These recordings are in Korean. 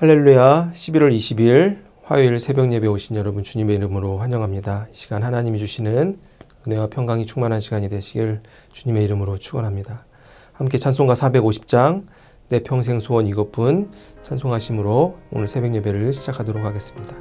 할렐루야. 11월 20일 화요일 새벽 예배 오신 여러분 주님의 이름으로 환영합니다. 이 시간 하나님이 주시는 은혜와 평강이 충만한 시간이 되시길 주님의 이름으로 축원합니다. 함께 찬송가 450장 내 평생 소원 이것뿐 찬송하심으로 오늘 새벽 예배를 시작하도록 하겠습니다.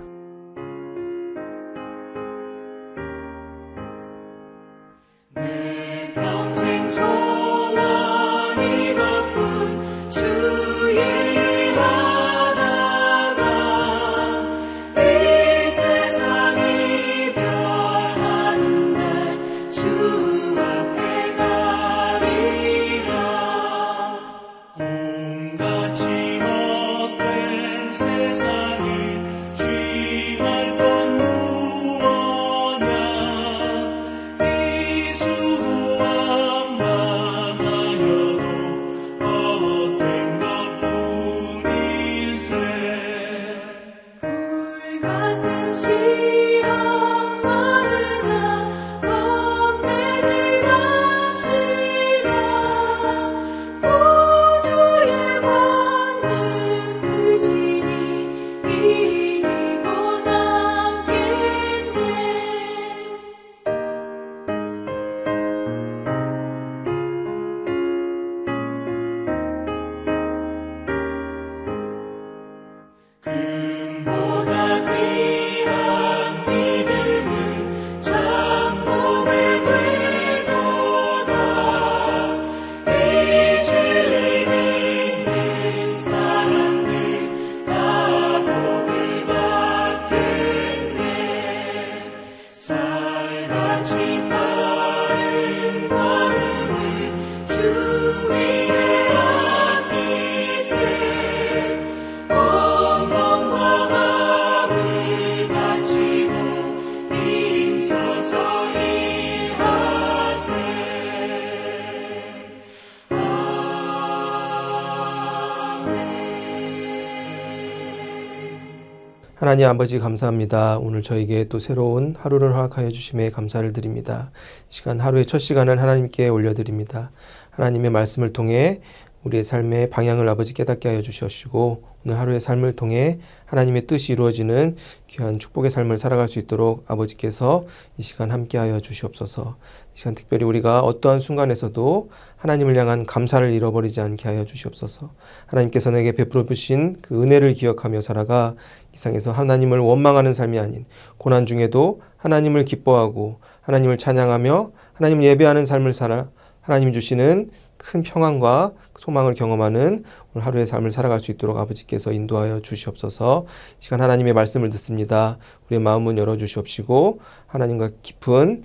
하나님 아버지 감사합니다. 오늘 저에게 또 새로운 하루를 허락하여 주심에 감사를 드립니다. 시간 하루의 첫 시간을 하나님께 올려드립니다. 하나님의 말씀을 통해 우리의 삶의 방향을 아버지 깨닫게 하여 주시옵시고 오늘 하루의 삶을 통해 하나님의 뜻이 이루어지는 귀한 축복의 삶을 살아갈 수 있도록 아버지께서 이 시간 함께하여 주시옵소서. 이 시간 특별히 우리가 어떠한 순간에서도 하나님을 향한 감사를 잃어버리지 않게 하여 주시옵소서. 하나님께서 내게 베풀어 주신 그 은혜를 기억하며 살아가 이 세상에서 하나님을 원망하는 삶이 아닌 고난 중에도 하나님을 기뻐하고 하나님을 찬양하며 하나님을 예배하는 삶을 살아 하나님이 주시는 큰 평안과 소망을 경험하는 오늘 하루의 삶을 살아갈 수 있도록 아버지께서 인도하여 주시옵소서. 이 시간 하나님의 말씀을 듣습니다. 우리의 마음은 열어주시옵시고 하나님과 깊은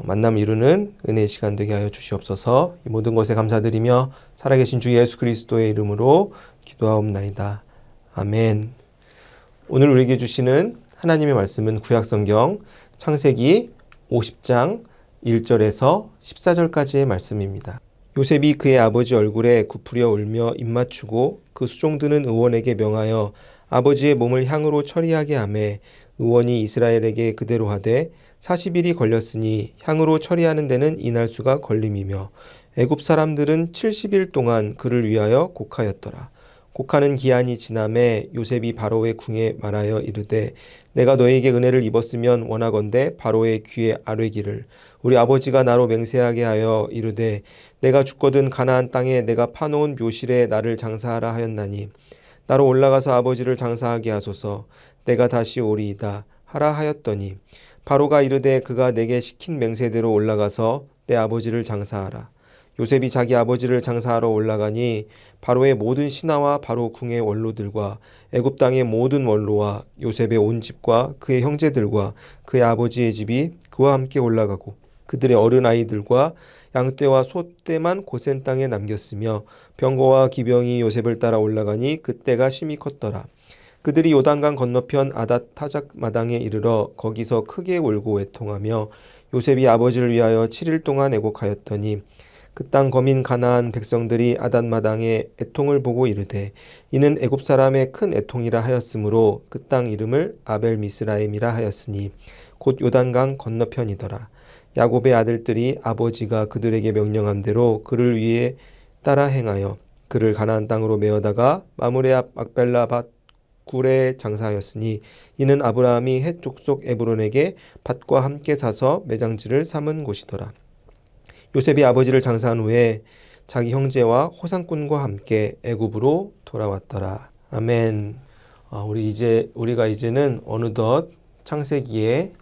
만남을 이루는 은혜의 시간 되게 하여 주시옵소서. 이 모든 것에 감사드리며 살아계신 주 예수 그리스도의 이름으로 기도하옵나이다. 아멘. 오늘 우리에게 주시는 하나님의 말씀은 구약성경 창세기 50장 1절에서 14절까지의 말씀입니다. 요셉이 그의 아버지 얼굴에 굽으려 울며 입맞추고 그 수종드는 의원에게 명하여 아버지의 몸을 향으로 처리하게 하매 의원이 이스라엘에게 그대로 하되 40일이 걸렸으니 향으로 처리하는 데는 이날수가 걸림이며 애굽 사람들은 70일 동안 그를 위하여 곡하였더라. 곡하는 기한이 지남에 요셉이 바로의 궁에 말하여 이르되 내가 너에게 은혜를 입었으면 원하건대 바로의 귀에 아뢰기를 우리 아버지가 나로 맹세하게 하여 이르되 내가 죽거든 가나안 땅에 내가 파놓은 묘실에 나를 장사하라 하였나니 나로 올라가서 아버지를 장사하게 하소서. 내가 다시 오리이다 하라 하였더니 바로가 이르되 그가 내게 시킨 맹세대로 올라가서 내 아버지를 장사하라. 요셉이 자기 아버지를 장사하러 올라가니 바로의 모든 신하와 바로 궁의 원로들과 애굽 땅의 모든 원로와 요셉의 온 집과 그의 형제들과 그의 아버지의 집이 그와 함께 올라가고 그들의 어른 아이들과 양떼와 소떼만 고센 땅에 남겼으며 병거와 기병이 요셉을 따라 올라가니 그때가 심히 컸더라. 그들이 요단강 건너편 아닷 타작 마당에 이르러 거기서 크게 울고 애통하며 요셉이 아버지를 위하여 7일 동안 애곡하였더니 그 땅 거민 가나안 백성들이 아닷 마당에 애통을 보고 이르되 이는 애굽 사람의 큰 애통이라 하였으므로 그 땅 이름을 아벨 미스라임이라 하였으니 곧 요단강 건너편이더라. 야곱의 아들들이 아버지가 그들에게 명령한 대로 그를 위해 따라 행하여 그를 가나안 땅으로 메어다가 마므레 앞 막벨라 밭 굴에 장사하였으니 이는 아브라함이 헷 족속 에브론에게 밭과 함께 사서 매장지를 삼은 곳이더라. 요셉이 아버지를 장사한 후에 자기 형제와 호상꾼과 함께 애굽으로 돌아왔더라. 아멘. 우리가 이제는 어느덧 창세기의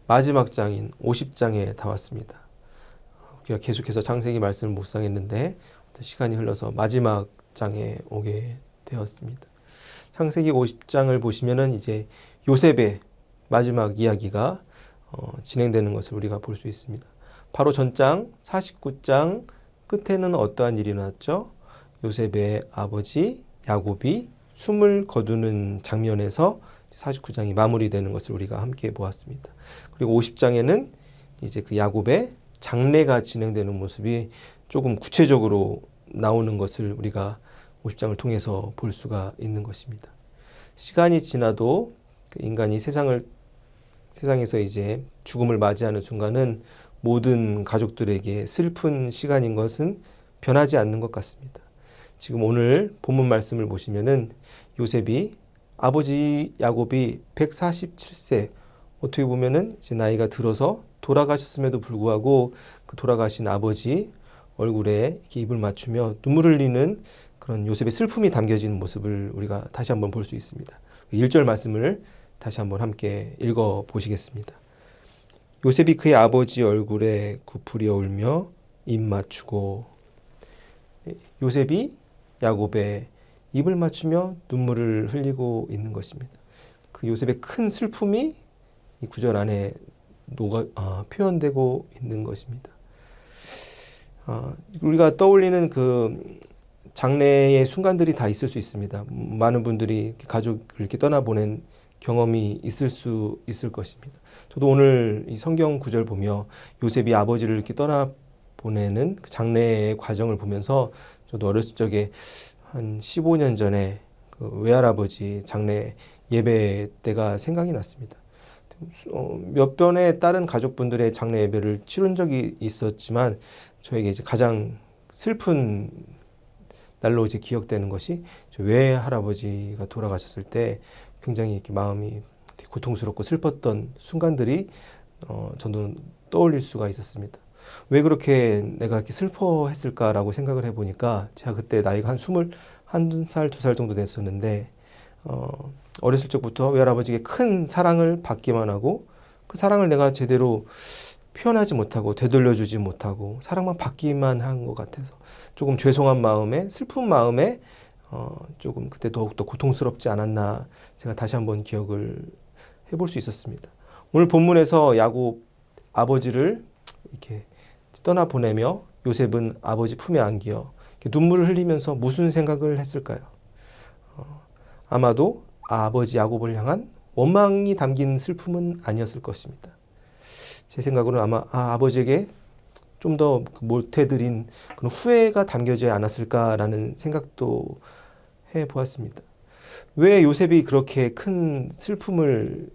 마지막 장인 50장에 다 왔습니다. 우리가 계속해서 창세기 말씀을 묵상했는데 시간이 흘러서 마지막 장에 오게 되었습니다. 창세기 50장을 보시면은 이제 요셉의 마지막 이야기가 진행되는 것을 우리가 볼 수 있습니다. 바로 전장 49장 끝에는 어떠한 일이 일어났죠? 요셉의 아버지 야곱이 숨을 거두는 장면에서 49장이 마무리되는 것을 우리가 함께 보았습니다. 그리고 50장에는 이제 그 야곱의 장례가 진행되는 모습이 조금 구체적으로 나오는 것을 우리가 50장을 통해서 볼 수가 있는 것입니다. 시간이 지나도 그 인간이 세상에서 이제 죽음을 맞이하는 순간은 모든 가족들에게 슬픈 시간인 것은 변하지 않는 것 같습니다. 지금 오늘 본문 말씀을 보시면은 요셉이 아버지 야곱이 147세, 어떻게 보면은 이제 나이가 들어서 돌아가셨음에도 불구하고 그 돌아가신 아버지 얼굴에 이렇게 입을 맞추며 눈물을 흘리는 그런 요셉의 슬픔이 담겨진 모습을 우리가 다시 한번 볼 수 있습니다. 1절 말씀을 다시 한번 함께 읽어 보시겠습니다. 요셉이 그의 아버지 얼굴에 굽으려 울며 입 맞추고, 요셉이 야곱의 입을 맞추며 눈물을 흘리고 있는 것입니다. 그 요셉의 큰 슬픔이 이 구절 안에 표현되고 있는 것입니다. 우리가 떠올리는 그 장래의 순간들이 다 있을 수 있습니다. 많은 분들이 가족을 이렇게 떠나보낸 경험이 있을 것입니다. 저도 오늘 이 성경 구절 보며 요셉이 아버지를 이렇게 떠나보내는 그 장래의 과정을 보면서 저도 어렸을 적에 한 15년 전에 그 외할아버지 장례 예배 때가 생각이 났습니다. 몇 번의 다른 가족분들의 장례 예배를 치른 적이 있었지만 저에게 이제 가장 슬픈 날로 이제 기억되는 것이 저 외할아버지가 돌아가셨을 때 굉장히 이렇게 마음이 되게 고통스럽고 슬펐던 순간들이 저도 떠올릴 수가 있었습니다. 왜 그렇게 내가 이렇게 슬퍼했을까라고 생각을 해보니까 제가 그때 나이가 한 21살, 2살 정도 됐었는데 어렸을 적부터 외할아버지에게 큰 사랑을 받기만 하고 그 사랑을 내가 제대로 표현하지 못하고 되돌려주지 못하고 사랑만 받기만 한 것 같아서 조금 죄송한 마음에 슬픈 마음에 조금 그때 더욱더 고통스럽지 않았나 제가 다시 한번 기억을 해볼 수 있었습니다. 오늘 본문에서 야곱 아버지를 이렇게 떠나보내며 요셉은 아버지 품에 안겨 눈물을 흘리면서 무슨 생각을 했을까요? 아마도 아버지 야곱을 향한 원망이 담긴 슬픔은 아니었을 것입니다. 제 생각으로는 아마 아버지에게 좀 더 못해드린 그런 후회가 담겨져 않았을까라는 생각도 해보았습니다. 왜 요셉이 그렇게 큰 슬픔을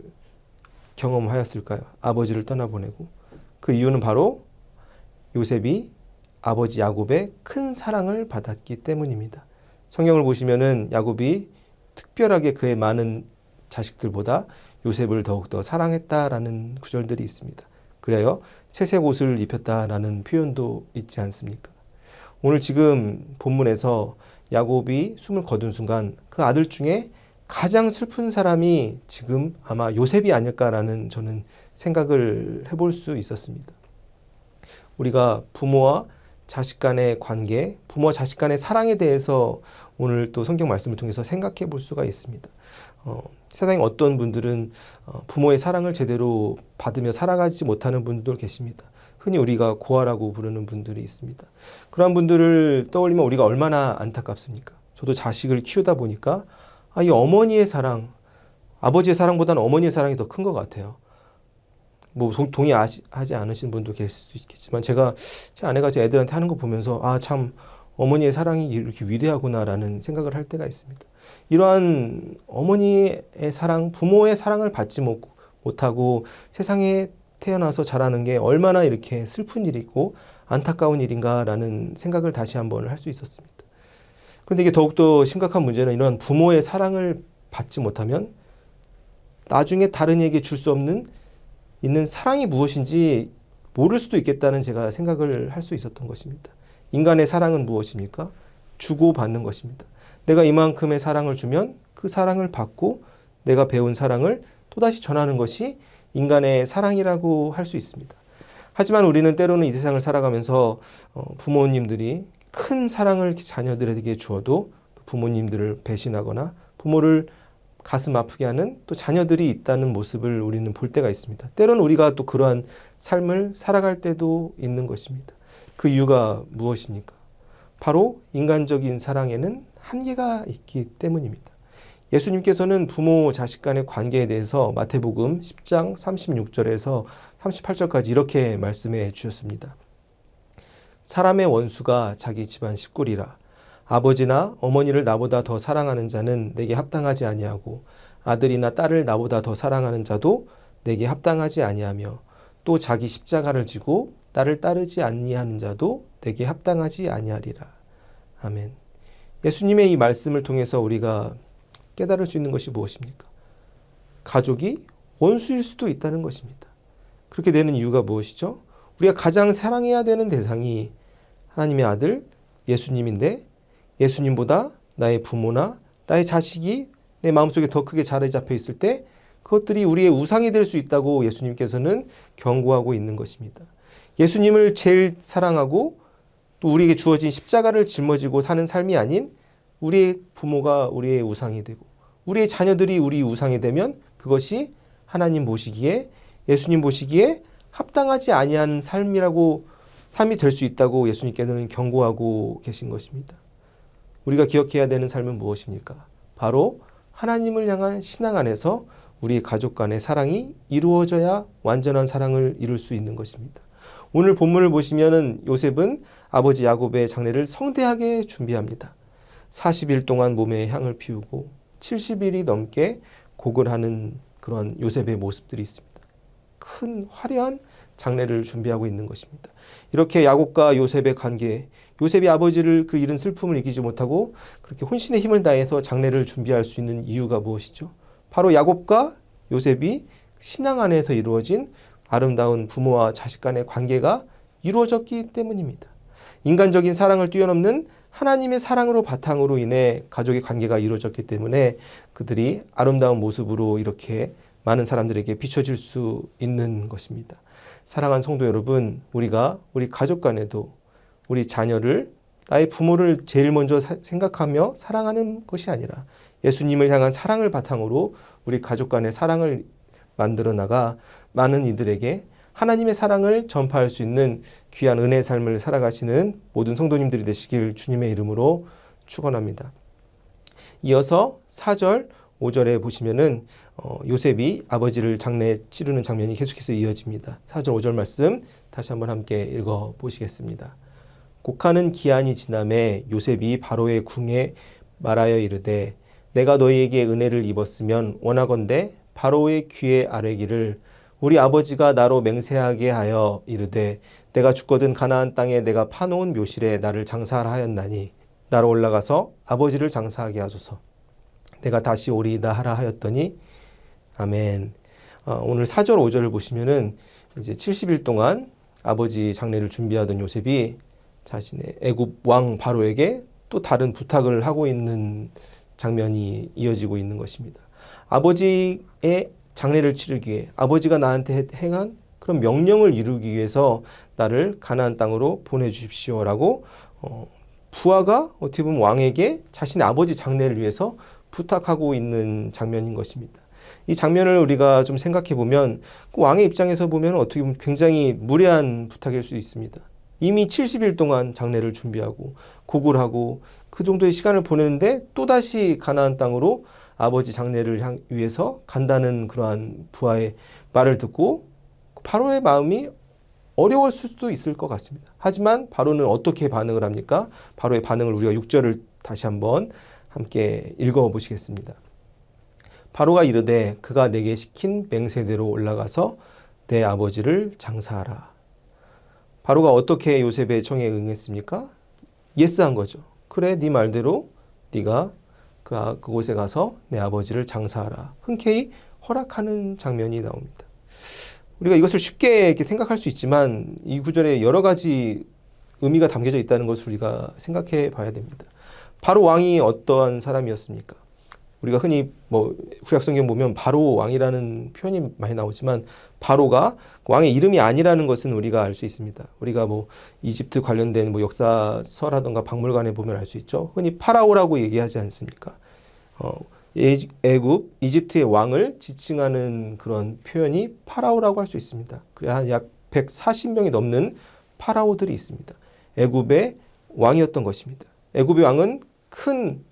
경험하였을까요? 아버지를 떠나보내고. 그 이유는 바로 요셉이 아버지 야곱의 큰 사랑을 받았기 때문입니다. 성경을 보시면은 야곱이 특별하게 그의 많은 자식들보다 요셉을 더욱더 사랑했다라는 구절들이 있습니다. 그래요 채색 옷을 입혔다라는 표현도 있지 않습니까? 오늘 지금 본문에서 야곱이 숨을 거둔 순간 그 아들 중에 가장 슬픈 사람이 지금 아마 요셉이 아닐까라는 저는 생각을 해볼 수 있었습니다. 우리가 부모와 자식 간의 관계, 부모와 자식 간의 사랑에 대해서 오늘 또 성경 말씀을 통해서 생각해 볼 수가 있습니다. 세상에 어떤 분들은 부모의 사랑을 제대로 받으며 살아가지 못하는 분들 계십니다. 흔히 우리가 고아라고 부르는 분들이 있습니다. 그러한 분들을 떠올리면 우리가 얼마나 안타깝습니까? 저도 자식을 키우다 보니까 이 어머니의 사랑, 아버지의 사랑보다는 어머니의 사랑이 더 큰 것 같아요. 동의하지 않으신 분도 계실 수 있겠지만 제 아내가 제 애들한테 하는 거 보면서 참 어머니의 사랑이 이렇게 위대하구나라는 생각을 할 때가 있습니다. 이러한 어머니의 사랑, 부모의 사랑을 받지 못하고 세상에 태어나서 자라는 게 얼마나 이렇게 슬픈 일이고 안타까운 일인가라는 생각을 다시 한번 할 수 있었습니다. 그런데 이게 더욱더 심각한 문제는 이런 부모의 사랑을 받지 못하면 나중에 다른 이에게 줄 수 없는 있는 사랑이 무엇인지 모를 수도 있겠다는 제가 생각을 할 수 있었던 것입니다. 인간의 사랑은 무엇입니까? 주고받는 것입니다. 내가 이만큼의 사랑을 주면 그 사랑을 받고 내가 배운 사랑을 또다시 전하는 것이 인간의 사랑이라고 할 수 있습니다. 하지만 우리는 때로는 이 세상을 살아가면서 부모님들이 큰 사랑을 자녀들에게 주어도 부모님들을 배신하거나 부모를 가슴 아프게 하는 또 자녀들이 있다는 모습을 우리는 볼 때가 있습니다. 때로는 우리가 또 그러한 삶을 살아갈 때도 있는 것입니다. 그 이유가 무엇입니까? 바로 인간적인 사랑에는 한계가 있기 때문입니다. 예수님께서는 부모 자식 간의 관계에 대해서 마태복음 10장 36절에서 38절까지 이렇게 말씀해 주셨습니다. 사람의 원수가 자기 집안 식구리라. 아버지나 어머니를 나보다 더 사랑하는 자는 내게 합당하지 아니하고 아들이나 딸을 나보다 더 사랑하는 자도 내게 합당하지 아니하며 또 자기 십자가를 지고 나를 따르지 아니하는 자도 내게 합당하지 아니하리라. 아멘. 예수님의 이 말씀을 통해서 우리가 깨달을 수 있는 것이 무엇입니까? 가족이 원수일 수도 있다는 것입니다. 그렇게 되는 이유가 무엇이죠? 우리가 가장 사랑해야 되는 대상이 하나님의 아들 예수님인데 예수님보다 나의 부모나 나의 자식이 내 마음속에 더 크게 자리 잡혀 있을 때 그것들이 우리의 우상이 될 수 있다고 예수님께서는 경고하고 있는 것입니다. 예수님을 제일 사랑하고 또 우리에게 주어진 십자가를 짊어지고 사는 삶이 아닌 우리의 부모가 우리의 우상이 되고 우리의 자녀들이 우리 우상이 되면 그것이 하나님 보시기에 예수님 보시기에 합당하지 아니한 삶이 될 수 있다고 예수님께서는 경고하고 계신 것입니다. 우리가 기억해야 되는 삶은 무엇입니까? 바로 하나님을 향한 신앙 안에서 우리 가족 간의 사랑이 이루어져야 완전한 사랑을 이룰 수 있는 것입니다. 오늘 본문을 보시면은 요셉은 아버지 야곱의 장례를 성대하게 준비합니다. 40일 동안 몸에 향을 피우고 70일이 넘게 곡을 하는 그런 요셉의 모습들이 있습니다. 큰 화려한 장례를 준비하고 있는 것입니다. 이렇게 야곱과 요셉의 관계, 요셉이 아버지를 그 잃은 슬픔을 이기지 못하고 그렇게 혼신의 힘을 다해서 장례를 준비할 수 있는 이유가 무엇이죠? 바로 야곱과 요셉이 신앙 안에서 이루어진 아름다운 부모와 자식 간의 관계가 이루어졌기 때문입니다. 인간적인 사랑을 뛰어넘는 하나님의 사랑으로 바탕으로 인해 가족의 관계가 이루어졌기 때문에 그들이 아름다운 모습으로 이렇게 많은 사람들에게 비춰질 수 있는 것입니다. 사랑하는 성도 여러분, 우리가 우리 가족 간에도 우리 자녀를 나의 부모를 제일 먼저 생각하며 사랑하는 것이 아니라 예수님을 향한 사랑을 바탕으로 우리 가족 간의 사랑을 만들어 나가 많은 이들에게 하나님의 사랑을 전파할 수 있는 귀한 은혜의 삶을 살아가시는 모든 성도님들이 되시길 주님의 이름으로 축원합니다. 이어서 4절, 5절에 보시면은 요셉이 아버지를 장례 치르는 장면이 계속해서 이어집니다. 4절, 5절 말씀 다시 한번 함께 읽어 보시겠습니다. 곡하는 기한이 지남에 요셉이 바로의 궁에 말하여 이르되 내가 너희에게 은혜를 입었으면 원하건대 바로의 귀에 아뢰기를 우리 아버지가 나로 맹세하게 하여 이르되 내가 죽거든 가나안 땅에 내가 파놓은 묘실에 나를 장사하라 하였나니 나로 올라가서 아버지를 장사하게 하소서. 내가 다시 오리이다 하라 하였더니 아멘. 오늘 4절 5절을 보시면은 이제 70일 동안 아버지 장례를 준비하던 요셉이 자신의 애굽 왕 바로에게 또 다른 부탁을 하고 있는 장면이 이어지고 있는 것입니다. 아버지의 장례를 치르기 위해 아버지가 나한테 행한 그런 명령을 이루기 위해서 나를 가나안 땅으로 보내주십시오라고 부하가 어떻게 보면 왕에게 자신의 아버지 장례를 위해서 부탁하고 있는 장면인 것입니다. 이 장면을 우리가 좀 생각해 보면 그 왕의 입장에서 보면 어떻게 보면 굉장히 무례한 부탁일 수 있습니다. 이미 70일 동안 장례를 준비하고 곡을 하고 그 정도의 시간을 보내는데 또다시 가나안 땅으로 아버지 장례를 위해서 간다는 그러한 부하의 말을 듣고 바로의 마음이 어려울 수도 있을 것 같습니다. 하지만 바로는 어떻게 반응을 합니까? 바로의 반응을 우리가 6절을 다시 한번 함께 읽어보시겠습니다. 바로가 이르되 그가 내게 시킨 맹세대로 올라가서 내 아버지를 장사하라. 바로가 어떻게 요셉의 청에 응했습니까? 예스한 거죠. 그래, 네 말대로 네가 그 그곳에 가서 내 아버지를 장사하라. 흔쾌히 허락하는 장면이 나옵니다. 우리가 이것을 쉽게 이렇게 생각할 수 있지만 이 구절에 여러 가지 의미가 담겨져 있다는 것을 우리가 생각해 봐야 됩니다. 바로 왕이 어떠한 사람이었습니까? 우리가 흔히 구약성경 보면 바로 왕이라는 표현이 많이 나오지만 바로가 왕의 이름이 아니라는 것은 우리가 알 수 있습니다. 우리가 이집트 관련된 역사서라든가 박물관에 보면 알 수 있죠. 흔히 파라오라고 얘기하지 않습니까? 애굽, 이집트의 왕을 지칭하는 그런 표현이 파라오라고 할 수 있습니다. 그래야 약 140명이 넘는 파라오들이 있습니다. 애굽의 왕이었던 것입니다. 애굽의 왕은 큰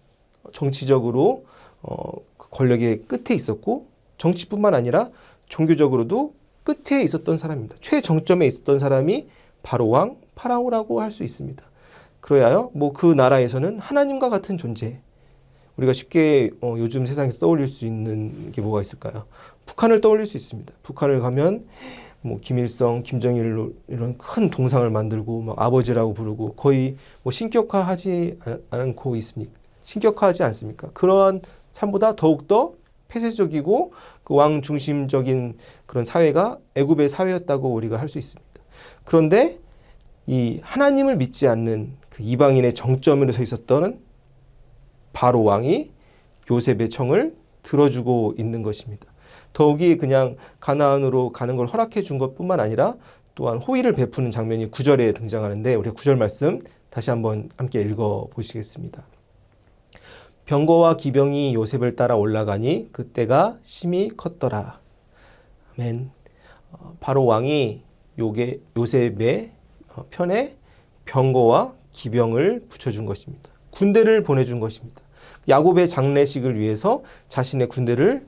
정치적으로 권력의 끝에 있었고 정치뿐만 아니라 종교적으로도 끝에 있었던 사람입니다. 최정점에 있었던 사람이 바로 왕 파라오라고 할 수 있습니다. 그러하여 그 나라에서는 하나님과 같은 존재, 우리가 쉽게 요즘 세상에서 떠올릴 수 있는 게 뭐가 있을까요? 북한을 떠올릴 수 있습니다. 북한을 가면 김일성, 김정일 이런 큰 동상을 만들고 아버지라고 부르고 거의 신격화하지 않고 있습니까? 신격화하지 않습니까? 그러한 삶보다 더욱더 폐쇄적이고 그 왕 중심적인 그런 사회가 애굽의 사회였다고 우리가 할 수 있습니다. 그런데 이 하나님을 믿지 않는 그 이방인의 정점으로 서 있었던 바로 왕이 요셉의 청을 들어주고 있는 것입니다. 더욱이 그냥 가나안으로 가는 걸 허락해 준 것뿐만 아니라 또한 호의를 베푸는 장면이 9절에 등장하는데 우리가 9절 말씀 다시 한번 함께 읽어 보시겠습니다. 병거와 기병이 요셉을 따라 올라가니 그때가 심히 컸더라. 아멘. 바로 왕이 요셉의 편에 병거와 기병을 붙여준 것입니다. 군대를 보내준 것입니다. 야곱의 장례식을 위해서 자신의 군대를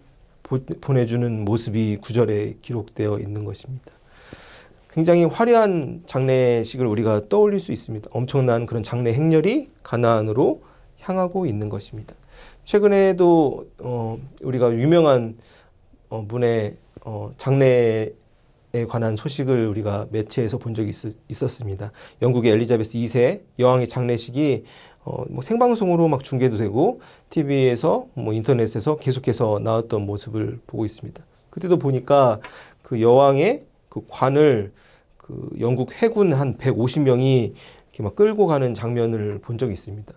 보내주는 모습이 9절에 기록되어 있는 것입니다. 굉장히 화려한 장례식을 우리가 떠올릴 수 있습니다. 엄청난 그런 장례 행렬이 가나안으로 향하고 있는 것입니다. 최근에도 우리가 유명한 분의 장례에 관한 소식을 우리가 매체에서 본 적이 있었습니다. 영국의 엘리자베스 2세 여왕의 장례식이 생방송으로 막 중계도 되고 TV에서 인터넷에서 계속해서 나왔던 모습을 보고 있습니다. 그때도 보니까 그 여왕의 그 관을 그 영국 해군 한 150명이 이렇게 막 끌고 가는 장면을 본 적이 있습니다.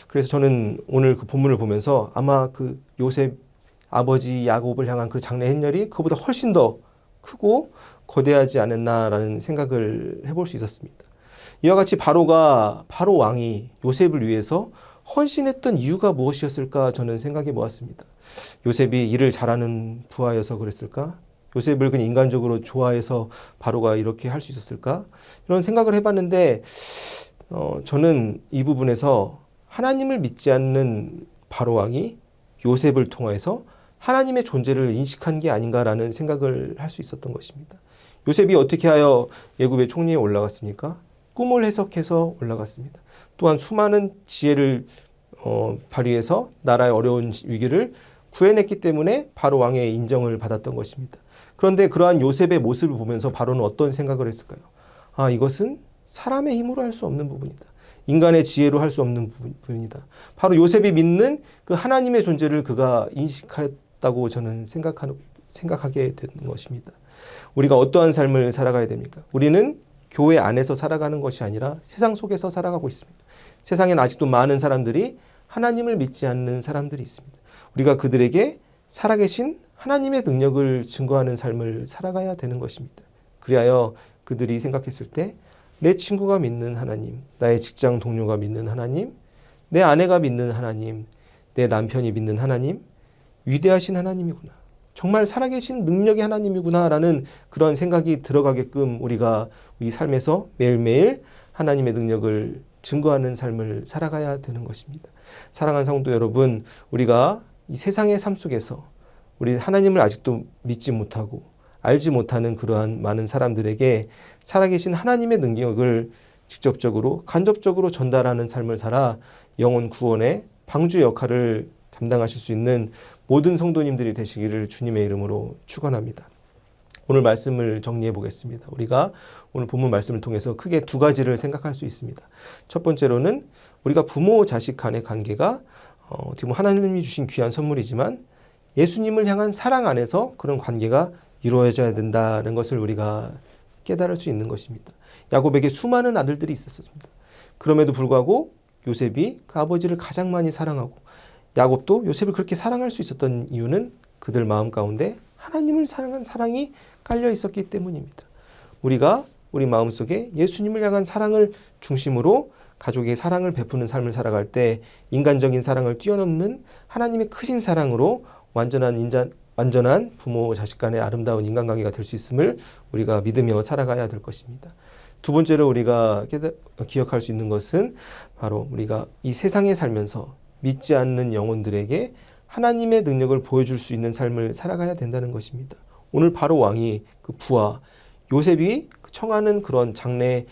그래서 저는 오늘 그 본문을 보면서 아마 그 요셉 아버지 야곱을 향한 그 장례 행렬이 그보다 훨씬 더 크고 거대하지 않았나라는 생각을 해볼 수 있었습니다. 이와 같이 바로 왕이 요셉을 위해서 헌신했던 이유가 무엇이었을까 저는 생각해 보았습니다. 요셉이 일을 잘하는 부하여서 그랬을까? 요셉을 그냥 인간적으로 좋아해서 바로가 이렇게 할 수 있었을까? 이런 생각을 해봤는데 저는 이 부분에서 하나님을 믿지 않는 바로 왕이 요셉을 통해서 하나님의 존재를 인식한 게 아닌가라는 생각을 할 수 있었던 것입니다. 요셉이 어떻게 하여 애굽의 총리에 올라갔습니까? 꿈을 해석해서 올라갔습니다. 또한 수많은 지혜를 발휘해서 나라의 어려운 위기를 구해냈기 때문에 바로 왕의 인정을 받았던 것입니다. 그런데 그러한 요셉의 모습을 보면서 바로는 어떤 생각을 했을까요? 이것은 사람의 힘으로 할 수 없는 부분이다. 인간의 지혜로 할 수 없는 부분이다. 바로 요셉이 믿는 그 하나님의 존재를 그가 인식했다고 저는 생각하게 되는 것입니다. 우리가 어떠한 삶을 살아가야 됩니까? 우리는 교회 안에서 살아가는 것이 아니라 세상 속에서 살아가고 있습니다. 세상엔 아직도 많은 사람들이 하나님을 믿지 않는 사람들이 있습니다. 우리가 그들에게 살아계신 하나님의 능력을 증거하는 삶을 살아가야 되는 것입니다. 그리하여 그들이 생각했을 때 내 친구가 믿는 하나님, 나의 직장 동료가 믿는 하나님, 내 아내가 믿는 하나님, 내 남편이 믿는 하나님, 위대하신 하나님이구나. 정말 살아계신 능력의 하나님이구나라는 그런 생각이 들어가게끔 우리가 우리 삶에서 매일매일 하나님의 능력을 증거하는 삶을 살아가야 되는 것입니다. 사랑하는 성도 여러분, 우리가 이 세상의 삶 속에서 우리 하나님을 아직도 믿지 못하고 알지 못하는 그러한 많은 사람들에게 살아계신 하나님의 능력을 직접적으로 간접적으로 전달하는 삶을 살아 영혼 구원의 방주 역할을 감당하실 수 있는 모든 성도님들이 되시기를 주님의 이름으로 축원합니다. 오늘 말씀을 정리해 보겠습니다. 우리가 오늘 본문 말씀을 통해서 크게 두 가지를 생각할 수 있습니다. 첫 번째로는 우리가 부모 자식 간의 관계가 어떻게 보면 하나님이 주신 귀한 선물이지만 예수님을 향한 사랑 안에서 그런 관계가 이루어져야 된다는 것을 우리가 깨달을 수 있는 것입니다. 야곱에게 수많은 아들들이 있었습니다. 그럼에도 불구하고 요셉이 그 아버지를 가장 많이 사랑하고 야곱도 요셉을 그렇게 사랑할 수 있었던 이유는 그들 마음 가운데 하나님을 사랑한 사랑이 깔려 있었기 때문입니다. 우리가 우리 마음속에 예수님을 향한 사랑을 중심으로 가족에게 사랑을 베푸는 삶을 살아갈 때 인간적인 사랑을 뛰어넘는 하나님의 크신 사랑으로 완전한 부모 자식 간의 아름다운 인간관계가 될 수 있음을 우리가 믿으며 살아가야 될 것입니다. 두 번째로 우리가 기억할 수 있는 것은 바로 우리가 이 세상에 살면서 믿지 않는 영혼들에게 하나님의 능력을 보여줄 수 있는 삶을 살아가야 된다는 것입니다. 오늘 바로 왕이 그 부하 요셉이 청하는 그런 장래에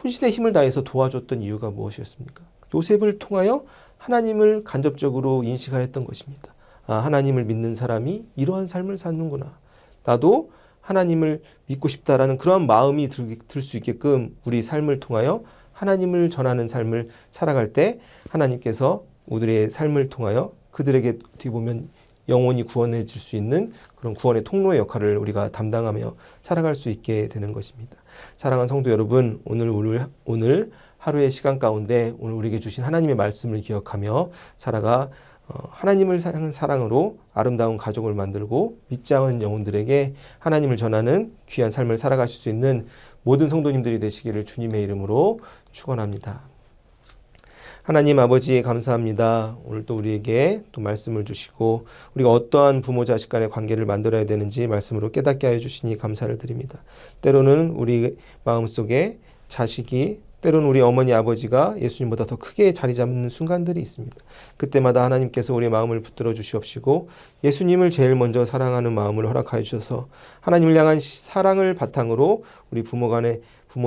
혼신의 힘을 다해서 도와줬던 이유가 무엇이었습니까? 요셉을 통하여 하나님을 간접적으로 인식하였던 것입니다. 하나님을 믿는 사람이 이러한 삶을 사는구나. 나도 하나님을 믿고 싶다라는 그런 마음이 들 수 있게끔 우리 삶을 통하여 하나님을 전하는 삶을 살아갈 때 하나님께서 우리의 삶을 통하여 그들에게 어떻게 보면 영혼이 구원해질 수 있는 그런 구원의 통로의 역할을 우리가 담당하며 살아갈 수 있게 되는 것입니다. 사랑하는 성도 여러분, 오늘 하루의 시간 가운데 오늘 우리에게 주신 하나님의 말씀을 기억하며 살아가 하나님을 향한 사랑으로 아름다운 가족을 만들고 믿지 않은 영혼들에게 하나님을 전하는 귀한 삶을 살아가실 수 있는 모든 성도님들이 되시기를 주님의 이름으로 축원합니다. 하나님 아버지 감사합니다. 오늘 또 우리에게 또 말씀을 주시고 우리가 어떠한 부모 자식 간의 관계를 만들어야 되는지 말씀으로 깨닫게 하여 주시니 감사를 드립니다. 때로는 우리 마음속에 자식이 때로는 우리 어머니 아버지가 예수님보다 더 크게 자리 잡는 순간들이 있습니다. 그때마다 하나님께서 우리의 마음을 붙들어 주시옵시고 예수님을 제일 먼저 사랑하는 마음을 허락하여 주셔서 하나님을 향한 사랑을 바탕으로 우리 부모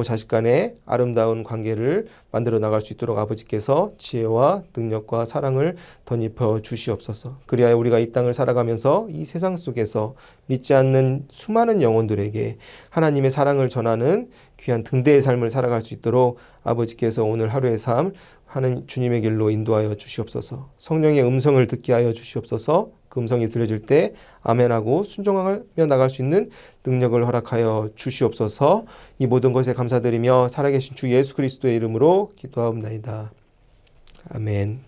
자식 간의 아름다운 관계를 만들어 나갈 수 있도록 아버지께서 지혜와 능력과 사랑을 덧입혀 주시옵소서. 그리하여 우리가 이 땅을 살아가면서 이 세상 속에서 믿지 않는 수많은 영혼들에게 하나님의 사랑을 전하는 귀한 등대의 삶을 살아갈 수 있도록 아버지께서 오늘 하루의 삶 하나님 주님의 길로 인도하여 주시옵소서. 성령의 음성을 듣게 하여 주시옵소서. 그 음성이 들려질 때 아멘하고 순종하며 나갈 수 있는 능력을 허락하여 주시옵소서. 이 모든 것에 감사드리며 살아계신 주 예수 그리스도의 이름으로 기도하옵나이다. 아멘.